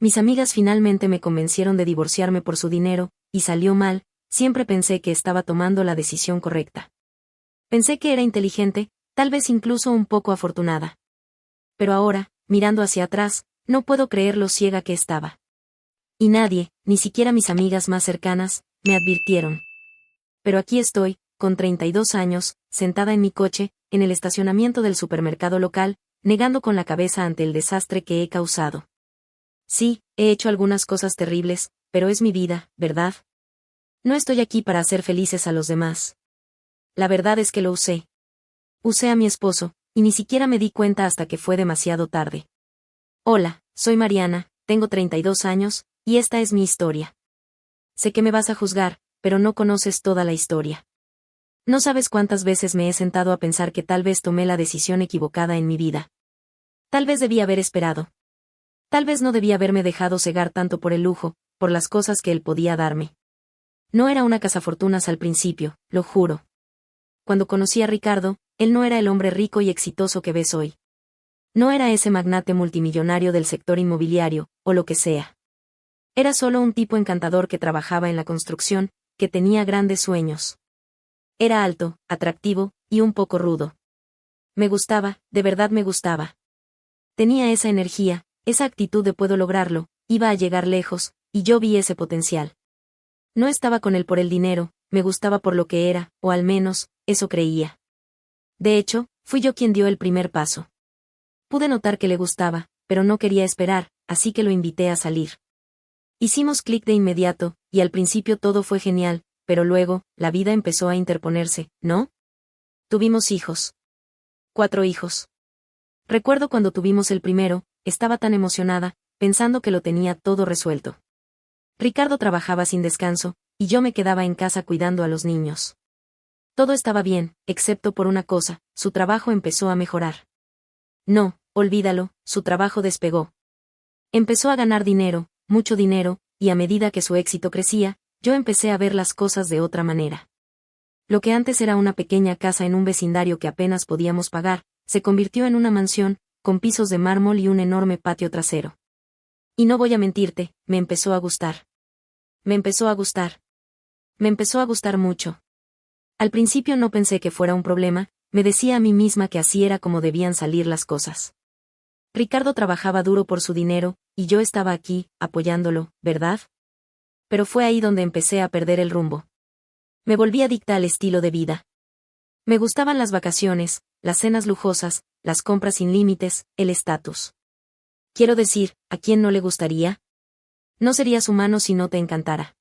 Mis amigas finalmente me convencieron de divorciarme por su dinero, y salió mal. Siempre pensé que estaba tomando la decisión correcta. Pensé que era inteligente, tal vez incluso un poco afortunada. Pero ahora, mirando hacia atrás, no puedo creer lo ciega que estaba. Y nadie, ni siquiera mis amigas más cercanas, me advirtieron. Pero aquí estoy, con 32 años, sentada en mi coche, en el estacionamiento del supermercado local, negando con la cabeza ante el desastre que he causado. Sí, he hecho algunas cosas terribles, pero es mi vida, ¿verdad? No estoy aquí para hacer felices a los demás. La verdad es que lo usé. Usé a mi esposo, y ni siquiera me di cuenta hasta que fue demasiado tarde. Hola, soy Mariana, tengo 32 años, y esta es mi historia. Sé que me vas a juzgar, pero no conoces toda la historia. No sabes cuántas veces me he sentado a pensar que tal vez tomé la decisión equivocada en mi vida. Tal vez debí haber esperado. Tal vez no debí haberme dejado cegar tanto por el lujo, por las cosas que él podía darme. No era una cazafortunas al principio, lo juro. Cuando conocí a Ricardo, él no era el hombre rico y exitoso que ves hoy. No era ese magnate multimillonario del sector inmobiliario, o lo que sea. Era solo un tipo encantador que trabajaba en la construcción, que tenía grandes sueños. Era alto, atractivo, y un poco rudo. Me gustaba, de verdad me gustaba. Tenía esa energía, esa actitud de puedo lograrlo, iba a llegar lejos, y yo vi ese potencial. No estaba con él por el dinero, me gustaba por lo que era, o al menos, eso creía. De hecho, fui yo quien dio el primer paso. Pude notar que le gustaba, pero no quería esperar, así que lo invité a salir. Hicimos clic de inmediato, y al principio todo fue genial, pero luego, la vida empezó a interponerse, ¿no? Tuvimos hijos. 4 hijos. Recuerdo cuando tuvimos el primero, estaba tan emocionada, pensando que lo tenía todo resuelto. Ricardo trabajaba sin descanso, y yo me quedaba en casa cuidando a los niños. Todo estaba bien, excepto por una cosa, su trabajo empezó a mejorar. No, olvídalo, su trabajo despegó. Empezó a ganar dinero, mucho dinero, y a medida que su éxito crecía, yo empecé a ver las cosas de otra manera. Lo que antes era una pequeña casa en un vecindario que apenas podíamos pagar, se convirtió en una mansión, con pisos de mármol y un enorme patio trasero. Y no voy a mentirte, me empezó a gustar. Me empezó a gustar. Me empezó a gustar mucho. Al principio no pensé que fuera un problema, me decía a mí misma que así era como debían salir las cosas. Ricardo trabajaba duro por su dinero, y yo estaba aquí, apoyándolo, ¿verdad? Pero fue ahí donde empecé a perder el rumbo. Me volví adicta al estilo de vida. Me gustaban las vacaciones, las cenas lujosas, las compras sin límites, el estatus. Quiero decir, ¿a quién no le gustaría? No serías humano si no te encantara.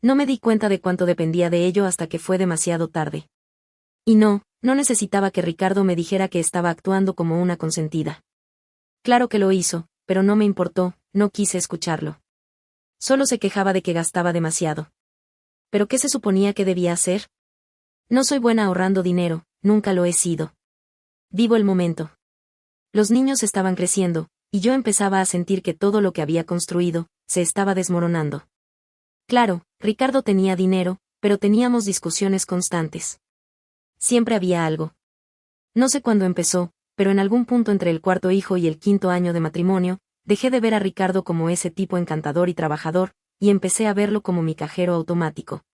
No me di cuenta de cuánto dependía de ello hasta que fue demasiado tarde. Y no necesitaba que Ricardo me dijera que estaba actuando como una consentida. Claro que lo hizo, pero no me importó, no quise escucharlo. Solo se quejaba de que gastaba demasiado. ¿Pero qué se suponía que debía hacer? No soy buena ahorrando dinero, nunca lo he sido. Vivo el momento. Los niños estaban creciendo, y yo empezaba a sentir que todo lo que había construido, se estaba desmoronando. Claro, Ricardo tenía dinero, pero teníamos discusiones constantes. Siempre había algo. No sé cuándo empezó, pero en algún punto entre el 4.º hijo y el 5.º año de matrimonio, dejé de ver a Ricardo como ese tipo encantador y trabajador, y empecé a verlo como mi cajero automático.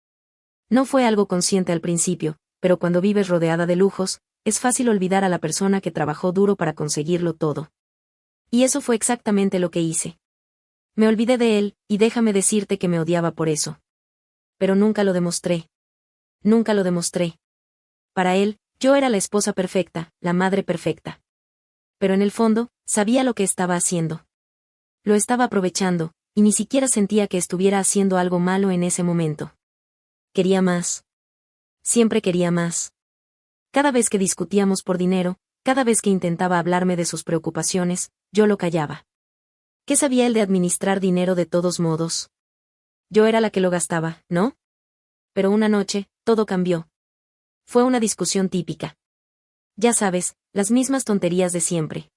No fue algo consciente al principio, pero cuando vives rodeada de lujos, es fácil olvidar a la persona que trabajó duro para conseguirlo todo. Y eso fue exactamente lo que hice. Me olvidé de él, y déjame decirte que me odiaba por eso. Pero nunca lo demostré. Nunca lo demostré. Para él, yo era la esposa perfecta, la madre perfecta. Pero en el fondo, sabía lo que estaba haciendo. Lo estaba aprovechando, y ni siquiera sentía que estuviera haciendo algo malo en ese momento. Quería más. Siempre quería más. Cada vez que discutíamos por dinero, cada vez que intentaba hablarme de sus preocupaciones, yo lo callaba. ¿Qué sabía él de administrar dinero de todos modos? Yo era la que lo gastaba, ¿no? Pero una noche, todo cambió. Fue una discusión típica. Ya sabes, las mismas tonterías de siempre.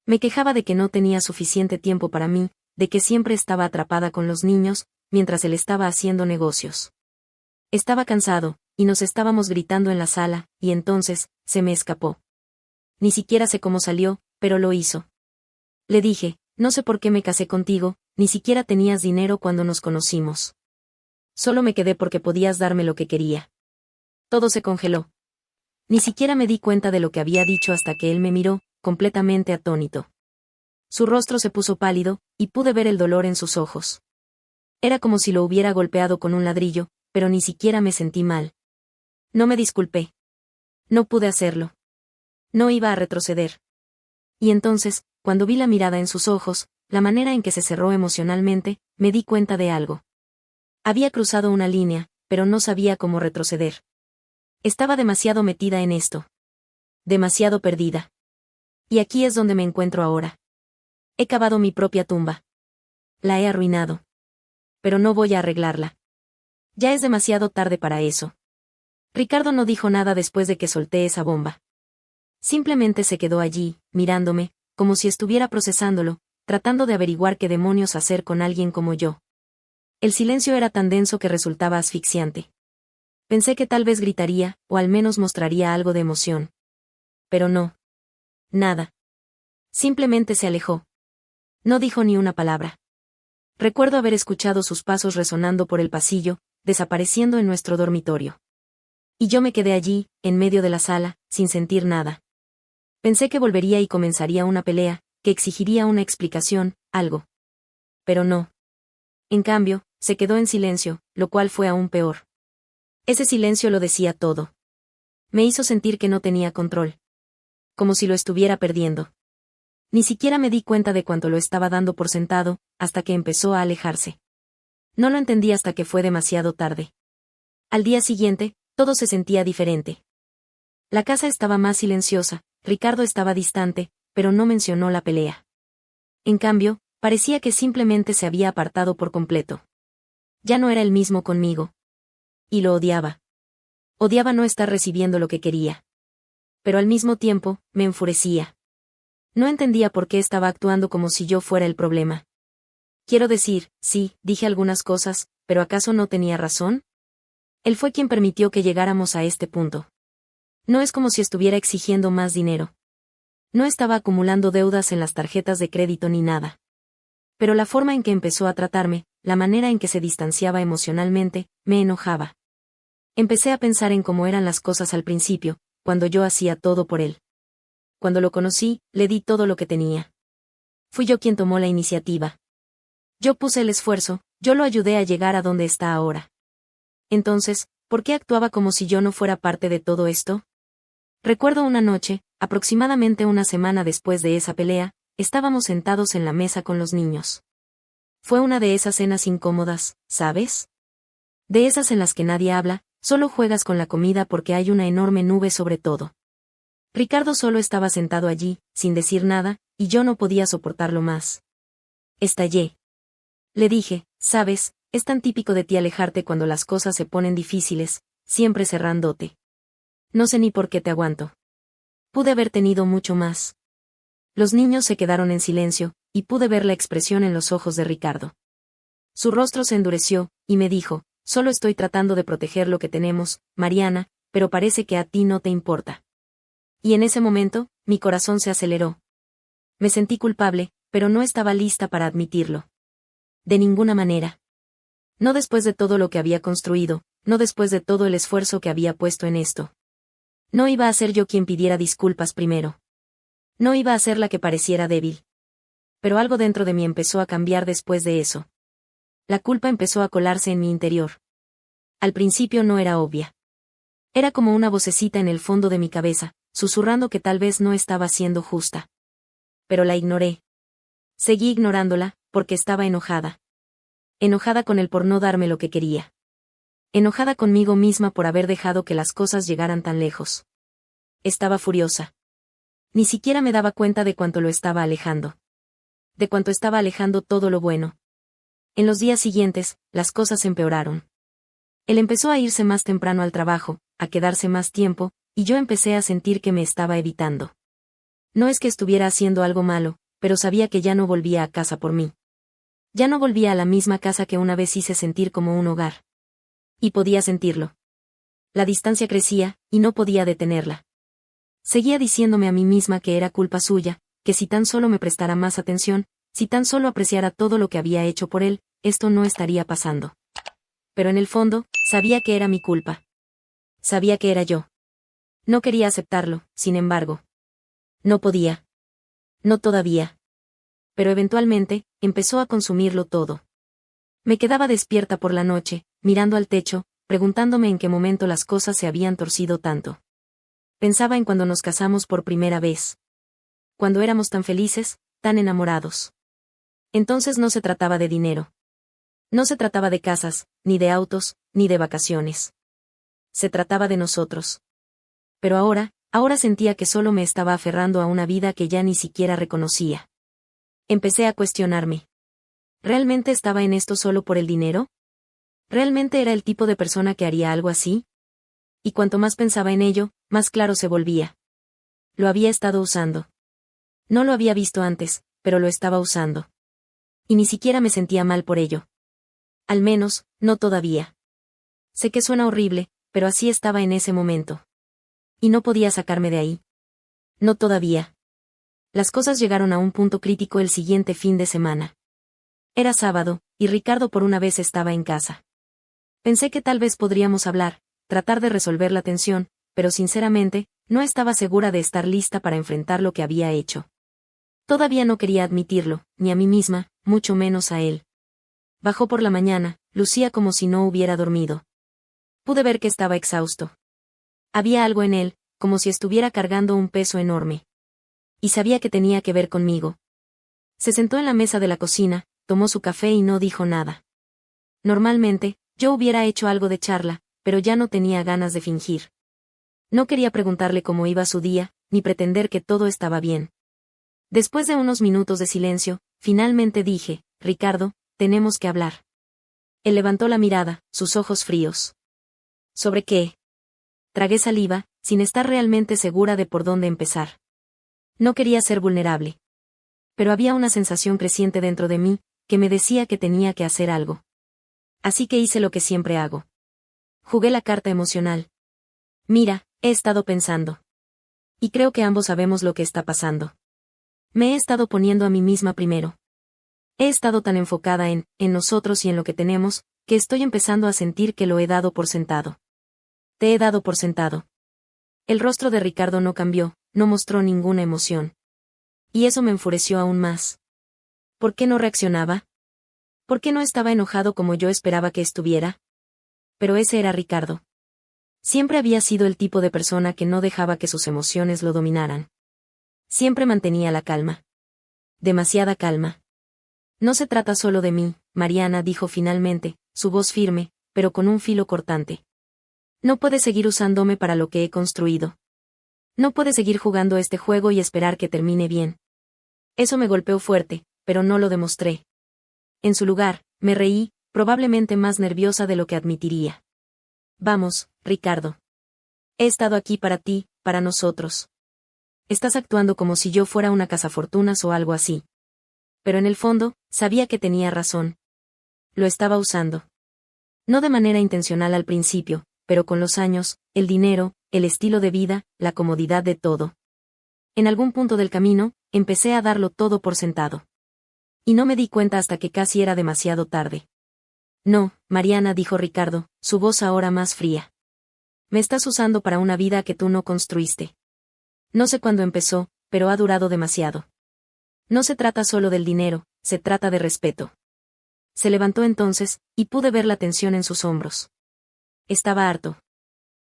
Me quejaba de que no tenía suficiente tiempo para mí, de que siempre estaba atrapada con los niños, mientras él estaba haciendo negocios. Estaba cansado, y nos estábamos gritando en la sala, y entonces, se me escapó. Ni siquiera sé cómo salió, pero lo hizo. Le dije, No sé por qué me casé contigo, ni siquiera tenías dinero cuando nos conocimos. Solo me quedé porque podías darme lo que quería. Todo se congeló. Ni siquiera me di cuenta de lo que había dicho hasta que él me miró, completamente atónito. Su rostro se puso pálido, y pude ver el dolor en sus ojos. Era como si lo hubiera golpeado con un ladrillo, pero ni siquiera me sentí mal. No me disculpé. No pude hacerlo. No iba a retroceder. Y entonces, cuando vi la mirada en sus ojos, la manera en que se cerró emocionalmente, me di cuenta de algo. Había cruzado una línea, pero no sabía cómo retroceder. Estaba demasiado metida en esto. Demasiado perdida. Y aquí es donde me encuentro ahora. He cavado mi propia tumba. La he arruinado. Pero no voy a arreglarla. Ya es demasiado tarde para eso. Ricardo no dijo nada después de que solté esa bomba. Simplemente se quedó allí, mirándome, como si estuviera procesándolo, tratando de averiguar qué demonios hacer con alguien como yo. El silencio era tan denso que resultaba asfixiante. Pensé que tal vez gritaría, o al menos mostraría algo de emoción. Pero no. Nada. Simplemente se alejó. No dijo ni una palabra. Recuerdo haber escuchado sus pasos resonando por el pasillo, desapareciendo en nuestro dormitorio. Y yo me quedé allí, en medio de la sala, sin sentir nada. Pensé que volvería y comenzaría una pelea, que exigiría una explicación, algo. Pero no. En cambio, se quedó en silencio, lo cual fue aún peor. Ese silencio lo decía todo. Me hizo sentir que no tenía control. Como si lo estuviera perdiendo. Ni siquiera me di cuenta de cuánto lo estaba dando por sentado, hasta que empezó a alejarse. No lo entendí hasta que fue demasiado tarde. Al día siguiente, todo se sentía diferente. La casa estaba más silenciosa, Ricardo estaba distante, pero no mencionó la pelea. En cambio, parecía que simplemente se había apartado por completo. Ya no era el mismo conmigo. Y lo odiaba. Odiaba no estar recibiendo lo que quería. Pero al mismo tiempo, me enfurecía. No entendía por qué estaba actuando como si yo fuera el problema. Quiero decir, sí, dije algunas cosas, pero ¿acaso no tenía razón? Él fue quien permitió que llegáramos a este punto. No es como si estuviera exigiendo más dinero. No estaba acumulando deudas en las tarjetas de crédito ni nada. Pero la forma en que empezó a tratarme, la manera en que se distanciaba emocionalmente, me enojaba. Empecé a pensar en cómo eran las cosas al principio, cuando yo hacía todo por él. Cuando lo conocí, le di todo lo que tenía. Fui yo quien tomó la iniciativa. Yo puse el esfuerzo, yo lo ayudé a llegar a donde está ahora. Entonces, ¿por qué actuaba como si yo no fuera parte de todo esto? Recuerdo una noche, aproximadamente una semana después de esa pelea, estábamos sentados en la mesa con los niños. Fue una de esas cenas incómodas, ¿sabes? De esas en las que nadie habla, solo juegas con la comida porque hay una enorme nube sobre todo. Ricardo solo estaba sentado allí, sin decir nada, y yo no podía soportarlo más. Estallé. Le dije, sabes, es tan típico de ti alejarte cuando las cosas se ponen difíciles, siempre cerrándote. No sé ni por qué te aguanto. Pude haber tenido mucho más. Los niños se quedaron en silencio, y pude ver la expresión en los ojos de Ricardo. Su rostro se endureció, y me dijo, solo estoy tratando de proteger lo que tenemos, Mariana, pero parece que a ti no te importa. Y en ese momento, mi corazón se aceleró. Me sentí culpable, pero no estaba lista para admitirlo. De ninguna manera. No después de todo lo que había construido, no después de todo el esfuerzo que había puesto en esto. No iba a ser yo quien pidiera disculpas primero. No iba a ser la que pareciera débil. Pero algo dentro de mí empezó a cambiar después de eso. La culpa empezó a colarse en mi interior. Al principio no era obvia. Era como una vocecita en el fondo de mi cabeza, susurrando que tal vez no estaba siendo justa. Pero la ignoré. Seguí ignorándola, porque estaba enojada. Enojada con él por no darme lo que quería. Enojada conmigo misma por haber dejado que las cosas llegaran tan lejos. Estaba furiosa. Ni siquiera me daba cuenta de cuánto lo estaba alejando. De cuánto estaba alejando todo lo bueno. En los días siguientes, las cosas empeoraron. Él empezó a irse más temprano al trabajo, a quedarse más tiempo, y yo empecé a sentir que me estaba evitando. No es que estuviera haciendo algo malo, pero sabía que ya no volvía a casa por mí. Ya no volvía a la misma casa que una vez hice sentir como un hogar. Y podía sentirlo. La distancia crecía, y no podía detenerla. Seguía diciéndome a mí misma que era culpa suya, que si tan solo me prestara más atención, Si tan solo apreciara todo lo que había hecho por él, esto no estaría pasando. Pero en el fondo, sabía que era mi culpa. Sabía que era yo. No quería aceptarlo, sin embargo. No podía. No todavía. Pero eventualmente, empezó a consumirlo todo. Me quedaba despierta por la noche, mirando al techo, preguntándome en qué momento las cosas se habían torcido tanto. Pensaba en cuando nos casamos por primera vez. Cuando éramos tan felices, tan enamorados. Entonces no se trataba de dinero. No se trataba de casas, ni de autos, ni de vacaciones. Se trataba de nosotros. Pero ahora sentía que solo me estaba aferrando a una vida que ya ni siquiera reconocía. Empecé a cuestionarme. ¿Realmente estaba en esto solo por el dinero? ¿Realmente era el tipo de persona que haría algo así? Y cuanto más pensaba en ello, más claro se volvía. Lo había estado usando. No lo había visto antes, pero lo estaba usando. Y ni siquiera me sentía mal por ello. Al menos, no todavía. Sé que suena horrible, pero así estaba en ese momento. Y no podía sacarme de ahí. No todavía. Las cosas llegaron a un punto crítico el siguiente fin de semana. Era sábado, y Ricardo por una vez estaba en casa. Pensé que tal vez podríamos hablar, tratar de resolver la tensión, pero sinceramente, no estaba segura de estar lista para enfrentar lo que había hecho. Todavía no quería admitirlo, ni a mí misma, mucho menos a él. Bajó por la mañana, lucía como si no hubiera dormido. Pude ver que estaba exhausto. Había algo en él, como si estuviera cargando un peso enorme. Y sabía que tenía que ver conmigo. Se sentó en la mesa de la cocina, tomó su café y no dijo nada. Normalmente, yo hubiera hecho algo de charla, pero ya no tenía ganas de fingir. No quería preguntarle cómo iba su día, ni pretender que todo estaba bien. Después de unos minutos de silencio, finalmente dije, Ricardo, tenemos que hablar. Él levantó la mirada, sus ojos fríos. ¿Sobre qué? Tragué saliva, sin estar realmente segura de por dónde empezar. No quería ser vulnerable. Pero había una sensación creciente dentro de mí, que me decía que tenía que hacer algo. Así que hice lo que siempre hago. Jugué la carta emocional. Mira, he estado pensando. Y creo que ambos sabemos lo que está pasando. Me he estado poniendo a mí misma primero. He estado tan enfocada en nosotros y en lo que tenemos, que estoy empezando a sentir que lo he dado por sentado. Te he dado por sentado. El rostro de Ricardo no cambió, no mostró ninguna emoción. Y eso me enfureció aún más. ¿Por qué no reaccionaba? ¿Por qué no estaba enojado como yo esperaba que estuviera? Pero ese era Ricardo. Siempre había sido el tipo de persona que no dejaba que sus emociones lo dominaran. Siempre mantenía la calma. Demasiada calma. No se trata solo de mí, Mariana dijo finalmente, su voz firme, pero con un filo cortante. No puedes seguir usándome para lo que he construido. No puedes seguir jugando este juego y esperar que termine bien. Eso me golpeó fuerte, pero no lo demostré. En su lugar, me reí, probablemente más nerviosa de lo que admitiría. Vamos, Ricardo. He estado aquí para ti, para nosotros. Estás actuando como si yo fuera una cazafortunas o algo así. Pero en el fondo, sabía que tenía razón. Lo estaba usando. No de manera intencional al principio, pero con los años, el dinero, el estilo de vida, la comodidad de todo. En algún punto del camino, empecé a darlo todo por sentado. Y no me di cuenta hasta que casi era demasiado tarde. No, Mariana dijo Ricardo, su voz ahora más fría. Me estás usando para una vida que tú no construiste. No sé cuándo empezó, pero ha durado demasiado. No se trata solo del dinero, se trata de respeto. Se levantó entonces, y pude ver la tensión en sus hombros. Estaba harto.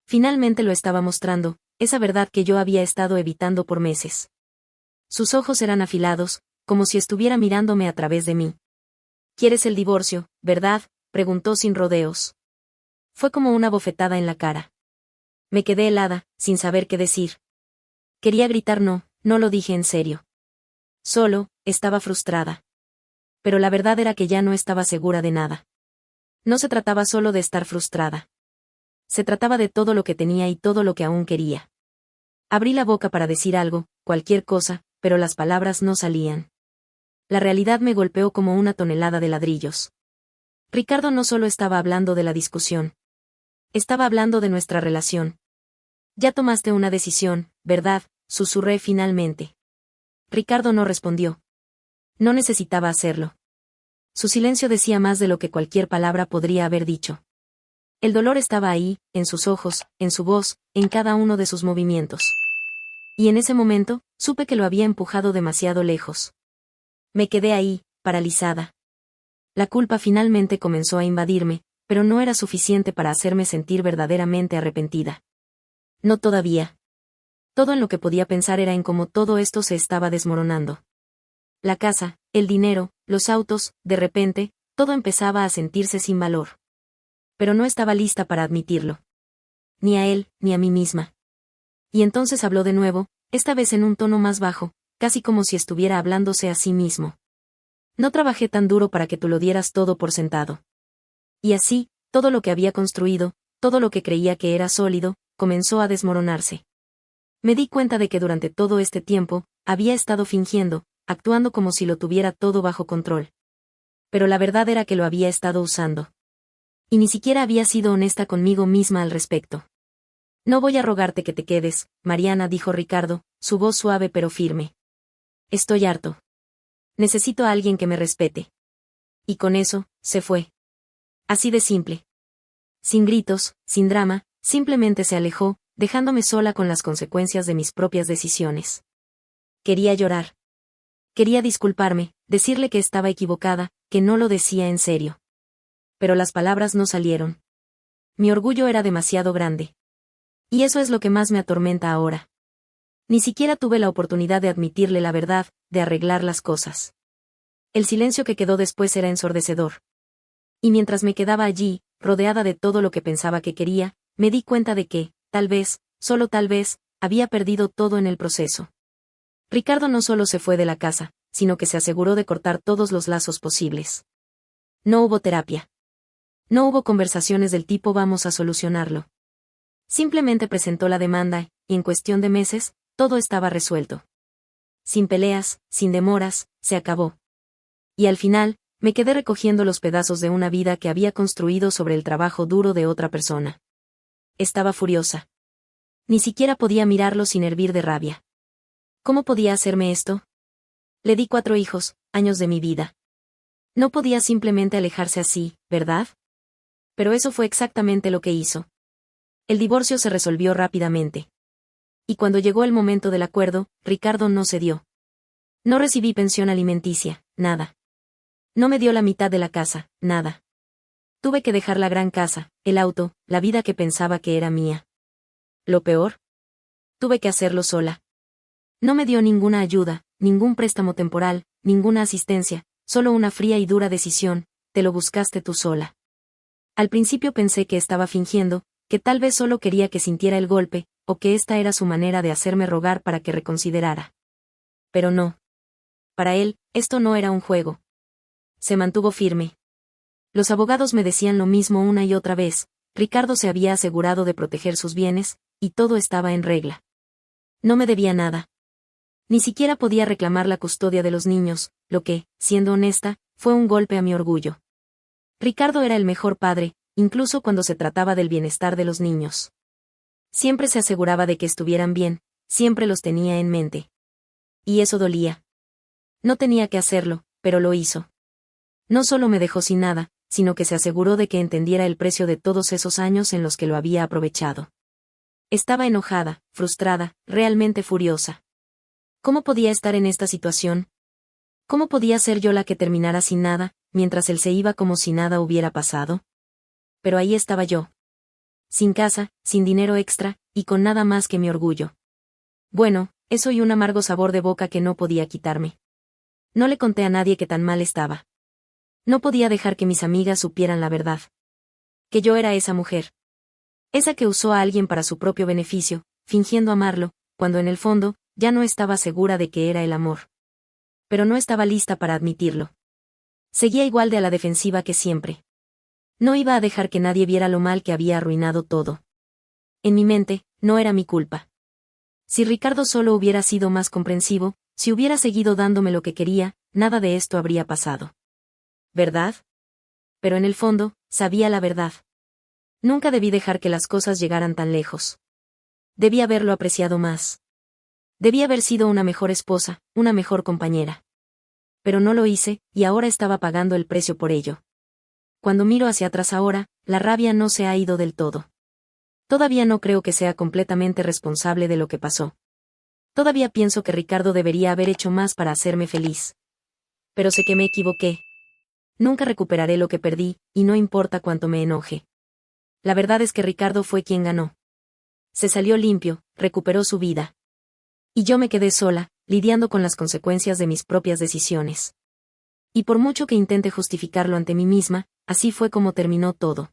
Finalmente lo estaba mostrando, esa verdad que yo había estado evitando por meses. Sus ojos eran afilados, como si estuviera mirándome a través de mí. ¿Quieres el divorcio, verdad?, preguntó sin rodeos. Fue como una bofetada en la cara. Me quedé helada, sin saber qué decir. Quería gritar no, no lo dije en serio. Solo, estaba frustrada. Pero la verdad era que ya no estaba segura de nada. No se trataba solo de estar frustrada. Se trataba de todo lo que tenía y todo lo que aún quería. Abrí la boca para decir algo, cualquier cosa, pero las palabras no salían. La realidad me golpeó como una tonelada de ladrillos. Ricardo no solo estaba hablando de la discusión. Estaba hablando de nuestra relación. Ya tomaste una decisión, ¿verdad?, susurré finalmente. Ricardo no respondió. No necesitaba hacerlo. Su silencio decía más de lo que cualquier palabra podría haber dicho. El dolor estaba ahí, en sus ojos, en su voz, en cada uno de sus movimientos. Y en ese momento, supe que lo había empujado demasiado lejos. Me quedé ahí, paralizada. La culpa finalmente comenzó a invadirme, pero no era suficiente para hacerme sentir verdaderamente arrepentida. No todavía. Todo en lo que podía pensar era en cómo todo esto se estaba desmoronando. La casa, el dinero, los autos, de repente, todo empezaba a sentirse sin valor. Pero no estaba lista para admitirlo. Ni a él, ni a mí misma. Y entonces habló de nuevo, esta vez en un tono más bajo, casi como si estuviera hablándose a sí mismo. No trabajé tan duro para que tú lo dieras todo por sentado. Y así, todo lo que había construido, todo lo que creía que era sólido, comenzó a desmoronarse. Me di cuenta de que durante todo este tiempo, había estado fingiendo, actuando como si lo tuviera todo bajo control. Pero la verdad era que lo había estado usando. Y ni siquiera había sido honesta conmigo misma al respecto. No voy a rogarte que te quedes, Mariana, dijo Ricardo, su voz suave pero firme. Estoy harto. Necesito a alguien que me respete. Y con eso, se fue. Así de simple. Sin gritos, sin drama, simplemente se alejó, dejándome sola con las consecuencias de mis propias decisiones. Quería llorar. Quería disculparme, decirle que estaba equivocada, que no lo decía en serio. Pero las palabras no salieron. Mi orgullo era demasiado grande. Y eso es lo que más me atormenta ahora. Ni siquiera tuve la oportunidad de admitirle la verdad, de arreglar las cosas. El silencio que quedó después era ensordecedor. Y mientras me quedaba allí, rodeada de todo lo que pensaba que quería, me di cuenta de que, tal vez, solo tal vez, había perdido todo en el proceso. Ricardo no solo se fue de la casa, sino que se aseguró de cortar todos los lazos posibles. No hubo terapia. No hubo conversaciones del tipo vamos a solucionarlo. Simplemente presentó la demanda, y en cuestión de meses, todo estaba resuelto. Sin peleas, sin demoras, se acabó. Y al final, me quedé recogiendo los pedazos de una vida que había construido sobre el trabajo duro de otra persona. Estaba furiosa. Ni siquiera podía mirarlo sin hervir de rabia. ¿Cómo podía hacerme esto? Le di 4 hijos, años de mi vida. No podía simplemente alejarse así, ¿verdad? Pero eso fue exactamente lo que hizo. El divorcio se resolvió rápidamente. Y cuando llegó el momento del acuerdo, Ricardo no cedió. No recibí pensión alimenticia, nada. No me dio la mitad de la casa, nada. Tuve que dejar la gran casa, el auto, la vida que pensaba que era mía. Lo peor, tuve que hacerlo sola. No me dio ninguna ayuda, ningún préstamo temporal, ninguna asistencia, solo una fría y dura decisión, te lo buscaste tú sola. Al principio pensé que estaba fingiendo, que tal vez solo quería que sintiera el golpe, o que esta era su manera de hacerme rogar para que reconsiderara. Pero no. Para él, esto no era un juego. Se mantuvo firme. Los abogados me decían lo mismo una y otra vez, Ricardo se había asegurado de proteger sus bienes, y todo estaba en regla. No me debía nada. Ni siquiera podía reclamar la custodia de los niños, lo que, siendo honesta, fue un golpe a mi orgullo. Ricardo era el mejor padre, incluso cuando se trataba del bienestar de los niños. Siempre se aseguraba de que estuvieran bien, siempre los tenía en mente. Y eso dolía. No tenía que hacerlo, pero lo hizo. No solo me dejó sin nada, sino que se aseguró de que entendiera el precio de todos esos años en los que lo había aprovechado. Estaba enojada, frustrada, realmente furiosa. ¿Cómo podía estar en esta situación? ¿Cómo podía ser yo la que terminara sin nada, mientras él se iba como si nada hubiera pasado? Pero ahí estaba yo. Sin casa, sin dinero extra, y con nada más que mi orgullo. Bueno, eso y un amargo sabor de boca que no podía quitarme. No le conté a nadie que tan mal estaba. No podía dejar que mis amigas supieran la verdad. Que yo era esa mujer. Esa que usó a alguien para su propio beneficio, fingiendo amarlo, cuando en el fondo, ya no estaba segura de que era el amor. Pero no estaba lista para admitirlo. Seguía igual de a la defensiva que siempre. No iba a dejar que nadie viera lo mal que había arruinado todo. En mi mente, no era mi culpa. Si Ricardo solo hubiera sido más comprensivo, si hubiera seguido dándome lo que quería, nada de esto habría pasado. ¿Verdad? Pero en el fondo, sabía la verdad. Nunca debí dejar que las cosas llegaran tan lejos. Debí haberlo apreciado más. Debí haber sido una mejor esposa, una mejor compañera. Pero no lo hice, y ahora estaba pagando el precio por ello. Cuando miro hacia atrás ahora, la rabia no se ha ido del todo. Todavía no creo que sea completamente responsable de lo que pasó. Todavía pienso que Ricardo debería haber hecho más para hacerme feliz. Pero sé que me equivoqué. Nunca recuperaré lo que perdí, y no importa cuánto me enoje. La verdad es que Ricardo fue quien ganó. Se salió limpio, recuperó su vida. Y yo me quedé sola, lidiando con las consecuencias de mis propias decisiones. Y por mucho que intente justificarlo ante mí misma, así fue como terminó todo.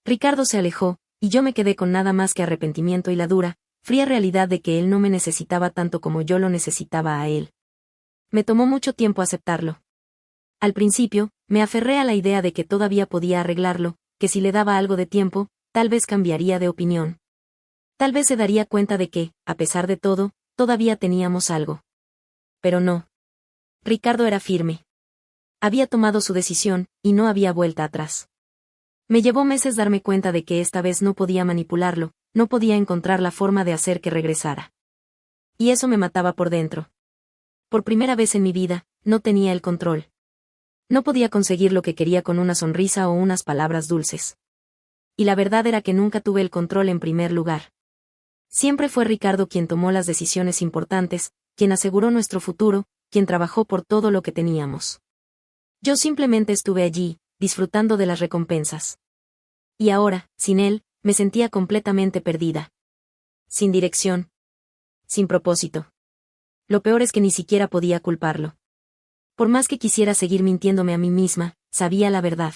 Ricardo se alejó, y yo me quedé con nada más que arrepentimiento y la dura, fría realidad de que él no me necesitaba tanto como yo lo necesitaba a él. Me tomó mucho tiempo aceptarlo. Al principio, me aferré a la idea de que todavía podía arreglarlo, que si le daba algo de tiempo, tal vez cambiaría de opinión. Tal vez se daría cuenta de que, a pesar de todo, todavía teníamos algo. Pero no. Ricardo era firme. Había tomado su decisión, y no había vuelta atrás. Me llevó meses darme cuenta de que esta vez no podía manipularlo, no podía encontrar la forma de hacer que regresara. Y eso me mataba por dentro. Por primera vez en mi vida, no tenía el control. No podía conseguir lo que quería con una sonrisa o unas palabras dulces. Y la verdad era que nunca tuve el control en primer lugar. Siempre fue Ricardo quien tomó las decisiones importantes, quien aseguró nuestro futuro, quien trabajó por todo lo que teníamos. Yo simplemente estuve allí, disfrutando de las recompensas. Y ahora, sin él, me sentía completamente perdida. Sin dirección. Sin propósito. Lo peor es que ni siquiera podía culparlo. Por más que quisiera seguir mintiéndome a mí misma, sabía la verdad.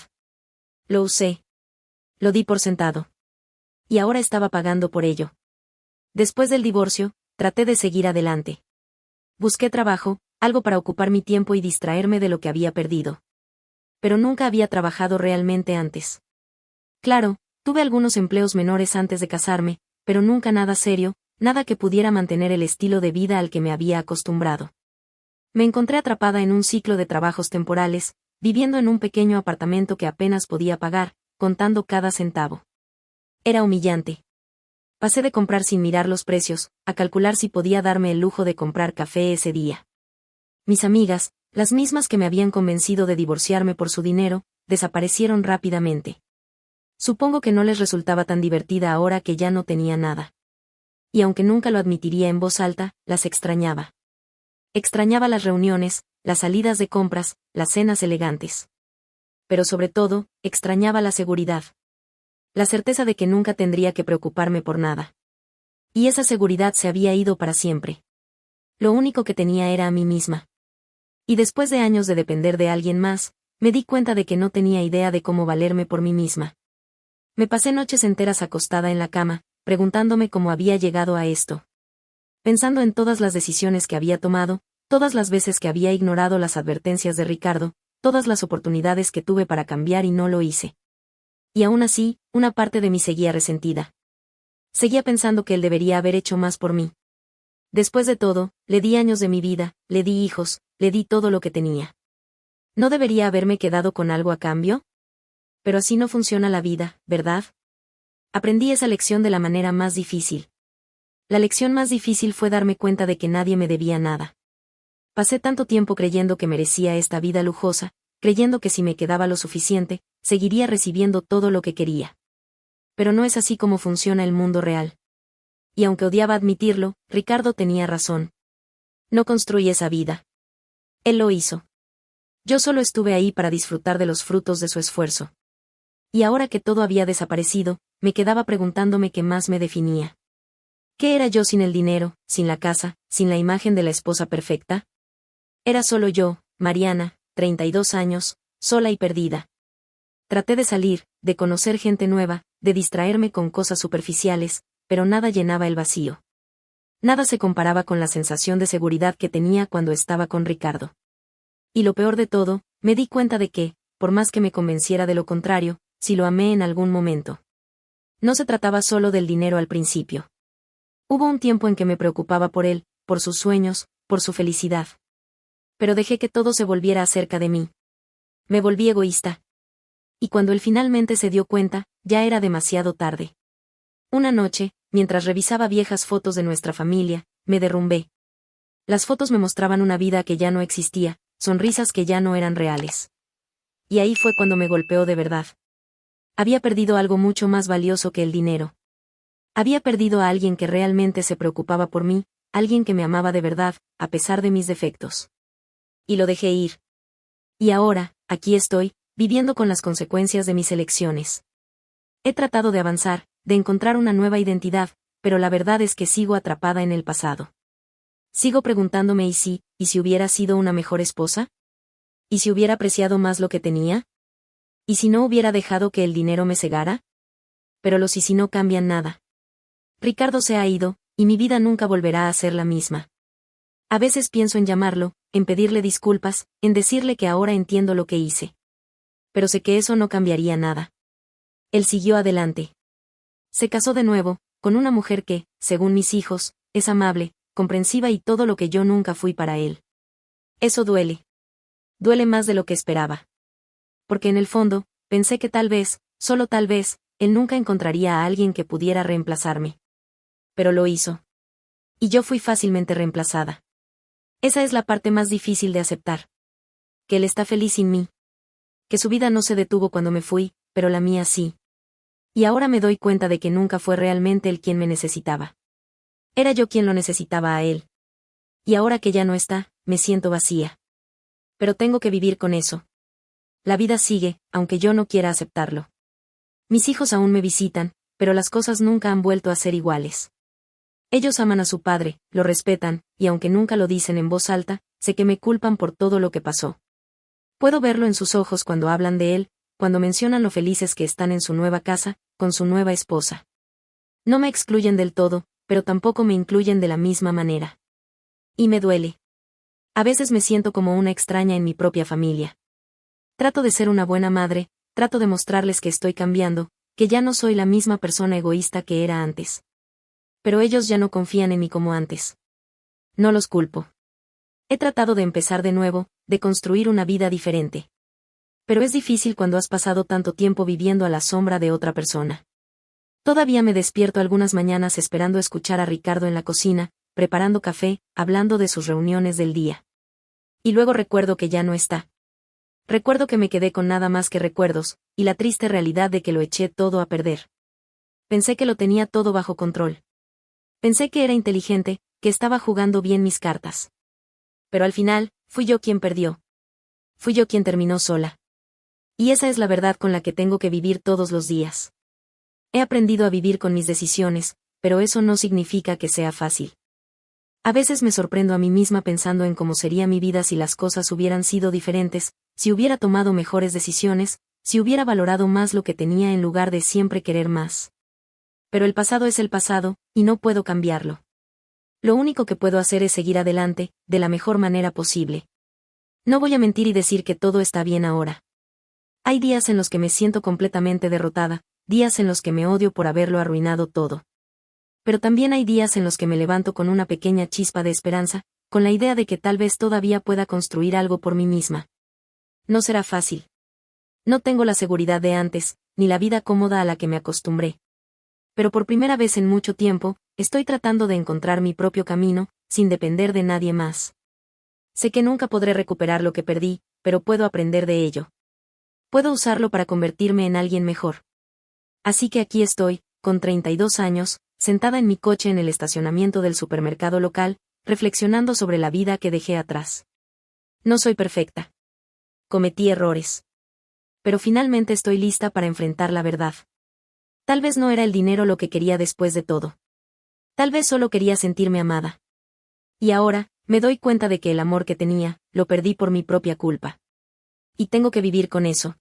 Lo usé. Lo di por sentado. Y ahora estaba pagando por ello. Después del divorcio, traté de seguir adelante. Busqué trabajo, algo para ocupar mi tiempo y distraerme de lo que había perdido. Pero nunca había trabajado realmente antes. Claro, tuve algunos empleos menores antes de casarme, pero nunca nada serio, nada que pudiera mantener el estilo de vida al que me había acostumbrado. Me encontré atrapada en un ciclo de trabajos temporales, viviendo en un pequeño apartamento que apenas podía pagar, contando cada centavo. Era humillante. Pasé de comprar sin mirar los precios, a calcular si podía darme el lujo de comprar café ese día. Mis amigas, las mismas que me habían convencido de divorciarme por su dinero, desaparecieron rápidamente. Supongo que no les resultaba tan divertida ahora que ya no tenía nada. Y aunque nunca lo admitiría en voz alta, las extrañaba. Extrañaba las reuniones, las salidas de compras, las cenas elegantes. Pero sobre todo, extrañaba la seguridad. La certeza de que nunca tendría que preocuparme por nada. Y esa seguridad se había ido para siempre. Lo único que tenía era a mí misma. Y después de años de depender de alguien más, me di cuenta de que no tenía idea de cómo valerme por mí misma. Me pasé noches enteras acostada en la cama, preguntándome cómo había llegado a esto. Pensando en todas las decisiones que había tomado, todas las veces que había ignorado las advertencias de Ricardo, todas las oportunidades que tuve para cambiar y no lo hice. Y aún así, una parte de mí seguía resentida. Seguía pensando que él debería haber hecho más por mí. Después de todo, le di años de mi vida, le di hijos, le di todo lo que tenía. ¿No debería haberme quedado con algo a cambio? Pero así no funciona la vida, ¿verdad? Aprendí esa lección de la manera más difícil. La lección más difícil fue darme cuenta de que nadie me debía nada. Pasé tanto tiempo creyendo que merecía esta vida lujosa, creyendo que si me quedaba lo suficiente, seguiría recibiendo todo lo que quería. Pero no es así como funciona el mundo real. Y aunque odiaba admitirlo, Ricardo tenía razón. No construí esa vida. Él lo hizo. Yo solo estuve ahí para disfrutar de los frutos de su esfuerzo. Y ahora que todo había desaparecido, me quedaba preguntándome qué más me definía. ¿Qué era yo sin el dinero, sin la casa, sin la imagen de la esposa perfecta? Era solo yo, Mariana, 32 años, sola y perdida. Traté de salir, de conocer gente nueva, de distraerme con cosas superficiales, pero nada llenaba el vacío. Nada se comparaba con la sensación de seguridad que tenía cuando estaba con Ricardo. Y lo peor de todo, me di cuenta de que, por más que me convenciera de lo contrario, si lo amé en algún momento. No se trataba solo del dinero al principio. Hubo un tiempo en que me preocupaba por él, por sus sueños, por su felicidad. Pero dejé que todo se volviera acerca de mí. Me volví egoísta. Y cuando él finalmente se dio cuenta, ya era demasiado tarde. Una noche, mientras revisaba viejas fotos de nuestra familia, me derrumbé. Las fotos me mostraban una vida que ya no existía, sonrisas que ya no eran reales. Y ahí fue cuando me golpeó de verdad. Había perdido algo mucho más valioso que el dinero. Había perdido a alguien que realmente se preocupaba por mí, alguien que me amaba de verdad, a pesar de mis defectos. Y lo dejé ir. Y ahora, aquí estoy, viviendo con las consecuencias de mis elecciones. He tratado de avanzar, de encontrar una nueva identidad, pero la verdad es que sigo atrapada en el pasado. Sigo preguntándome ¿y si hubiera sido una mejor esposa? ¿Y si hubiera apreciado más lo que tenía? ¿Y si no hubiera dejado que el dinero me cegara? Pero los y si no cambian nada. Ricardo se ha ido, y mi vida nunca volverá a ser la misma. A veces pienso en llamarlo, en pedirle disculpas, en decirle que ahora entiendo lo que hice. Pero sé que eso no cambiaría nada. Él siguió adelante. Se casó de nuevo, con una mujer que, según mis hijos, es amable, comprensiva y todo lo que yo nunca fui para él. Eso duele. Duele más de lo que esperaba. Porque en el fondo, pensé que tal vez, solo tal vez, él nunca encontraría a alguien que pudiera reemplazarme. Pero lo hizo. Y yo fui fácilmente reemplazada. Esa es la parte más difícil de aceptar. Que él está feliz sin mí. Que su vida no se detuvo cuando me fui, pero la mía sí. Y ahora me doy cuenta de que nunca fue realmente él quien me necesitaba. Era yo quien lo necesitaba a él. Y ahora que ya no está, me siento vacía. Pero tengo que vivir con eso. La vida sigue, aunque yo no quiera aceptarlo. Mis hijos aún me visitan, pero las cosas nunca han vuelto a ser iguales. Ellos aman a su padre, lo respetan, y aunque nunca lo dicen en voz alta, sé que me culpan por todo lo que pasó. Puedo verlo en sus ojos cuando hablan de él, cuando mencionan lo felices que están en su nueva casa, con su nueva esposa. No me excluyen del todo, pero tampoco me incluyen de la misma manera. Y me duele. A veces me siento como una extraña en mi propia familia. Trato de ser una buena madre, trato de mostrarles que estoy cambiando, que ya no soy la misma persona egoísta que era antes. Pero ellos ya no confían en mí como antes. No los culpo. He tratado de empezar de nuevo, de construir una vida diferente. Pero es difícil cuando has pasado tanto tiempo viviendo a la sombra de otra persona. Todavía me despierto algunas mañanas esperando escuchar a Ricardo en la cocina, preparando café, hablando de sus reuniones del día. Y luego recuerdo que ya no está. Recuerdo que me quedé con nada más que recuerdos, y la triste realidad de que lo eché todo a perder. Pensé que lo tenía todo bajo control. Pensé que era inteligente, que estaba jugando bien mis cartas. Pero al final, fui yo quien perdió. Fui yo quien terminó sola. Y esa es la verdad con la que tengo que vivir todos los días. He aprendido a vivir con mis decisiones, pero eso no significa que sea fácil. A veces me sorprendo a mí misma pensando en cómo sería mi vida si las cosas hubieran sido diferentes, si hubiera tomado mejores decisiones, si hubiera valorado más lo que tenía en lugar de siempre querer más. Pero el pasado es el pasado, y no puedo cambiarlo. Lo único que puedo hacer es seguir adelante, de la mejor manera posible. No voy a mentir y decir que todo está bien ahora. Hay días en los que me siento completamente derrotada, días en los que me odio por haberlo arruinado todo. Pero también hay días en los que me levanto con una pequeña chispa de esperanza, con la idea de que tal vez todavía pueda construir algo por mí misma. No será fácil. No tengo la seguridad de antes, ni la vida cómoda a la que me acostumbré. Pero por primera vez en mucho tiempo, estoy tratando de encontrar mi propio camino, sin depender de nadie más. Sé que nunca podré recuperar lo que perdí, pero puedo aprender de ello. Puedo usarlo para convertirme en alguien mejor. Así que aquí estoy, con 32 años, sentada en mi coche en el estacionamiento del supermercado local, reflexionando sobre la vida que dejé atrás. No soy perfecta. Cometí errores. Pero finalmente estoy lista para enfrentar la verdad. Tal vez no era el dinero lo que quería después de todo. Tal vez solo quería sentirme amada. Y ahora, me doy cuenta de que el amor que tenía, lo perdí por mi propia culpa. Y tengo que vivir con eso.